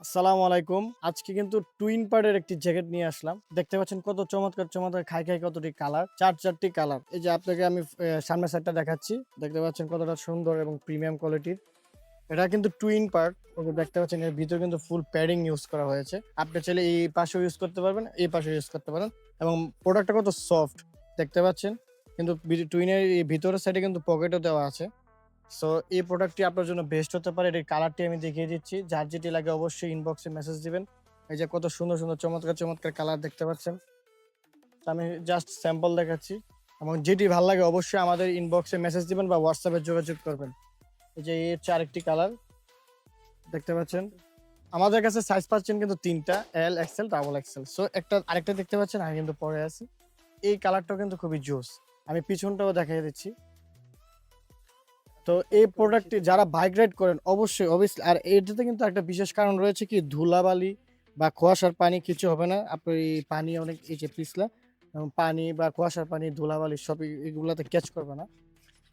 আসসালামু আলাইকুম। আজকে কিন্তু টুইন পাড়ের একটি জ্যাকেট নিয়ে আসলাম। দেখতে পাচ্ছেন কত চমৎকার, চমৎকার খাই কতটি কালার। ৪ টি কালার। এই যে আপনাকে আমি সামনের সাইডটা দেখাচ্ছি। দেখতে পাচ্ছেন কতটা সুন্দর এবং প্রিমিয়াম কোয়ালিটির। এটা কিন্তু টুইন পার্ট। এই যে দেখতে পাচ্ছেন এর ভিতরে কিন্তু ফুল প্যাডিং ইউজ করা হয়েছে। আপনি চাইলে এই পাশেও ইউজ করতে পারবেন, এই পাশেও ইউজ করতে পারেন এবং প্রোডাক্টটা কত সফট দেখতে পাচ্ছেন। কিন্তু টুইনের এই ভিতরের সাইডে কিন্তু পকেটও দেওয়া আছে। সো এই প্রোডাক্টটি আপনার জন্য বেস্ট হতে পারে। এটির কালারটি আমি দেখিয়ে দিচ্ছি। যার যেটি লাগে অবশ্যই ইনবক্সে মেসেজ দিবেন। এই যে কত সুন্দর, সুন্দর চমৎকার, চমৎকার কালার দেখতে পাচ্ছেন। তো আমি জাস্ট স্যাম্পল দেখাচ্ছি এবং যেটি ভাল লাগে অবশ্যই আমাদের ইনবক্সে মেসেজ দিবেন বা WhatsApp এ যোগাযোগ করবেন। এই যে এই হচ্ছে আরেকটি কালার দেখতে পাচ্ছেন। আমাদের কাছে সাইজ পাচ্ছেন কিন্তু ৩ টা এল, এক্সেল, ডাবল এক্সেল। সো আরেকটা দেখতে পাচ্ছেন আমি কিন্তু পরে আছি। এই কালারটাও কিন্তু খুবই জোস। আমি পিছনটাও দেখাই দিচ্ছি। তো এই প্রোডাক্টটি যারা বাইক রাইড করেন অবশ্যই অবভিয়াসলি আর এটাতে কিন্তু একটা বিশেষ কারণ রয়েছে কি ধুলাবালি বা কুয়াশার পানি কিছু হবে না। আপনি পানি অনেক এই যে পিছলা এবং পানি বা কুয়াশার পানি, ধুলাবালি সব এগুলাতে ক্যাচ করবে না।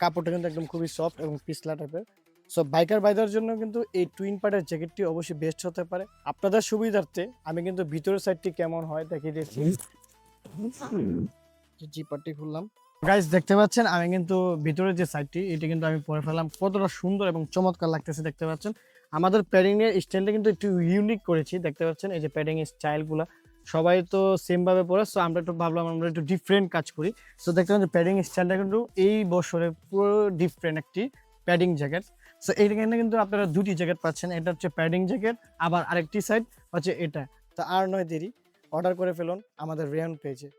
কাপড়টা কিন্তু একদম খুবই সফট এবং পিছলা টাইপের। সো বাইকার ভাইদের জন্য কিন্তু এই টুইন পার্টের জ্যাকেটটি অবশ্যই বেস্ট হতে পারে। আপনাদের সুবিধার্থে আমি কিন্তু ভিতরের সাইডটি কেমন হয় দেখিয়ে দিচ্ছি। জিপারটি খুললাম। গাইস দেখতে পাচ্ছেন আমি কিন্তু ভিতরের যে সাইডটি এটি কিন্তু আমি পরে ফেললাম। কতটা সুন্দর এবং চমৎকার লাগতেছে দেখতে পাচ্ছেন। আমাদের প্যাডিং এর স্টাইলটা কিন্তু একটু ইউনিক করেছি। দেখতে পাচ্ছেন এই যে প্যাডিং এর স্টাইলগুলা সবাই তো সেম ভাবে পরে। সো আমরা একটু ভাবলাম আমরা একটু ডিফারেন্ট কাজ করি। সো দেখতে পাচ্ছেন প্যাডিং স্টাইলটা কিন্তু এই বছরে পুরো ডিফারেন্ট একটি প্যাডিং জ্যাকেট। সো এইখানে কিন্তু আপনারা দুটি জ্যাকেট পাচ্ছেন। এটা হচ্ছে প্যাডিং জ্যাকেট আবার আরেকটি সাইড হচ্ছে এটা। তো আর নয় দেরি অর্ডার করে ফেলুন আমাদের রেয়ন পেজে।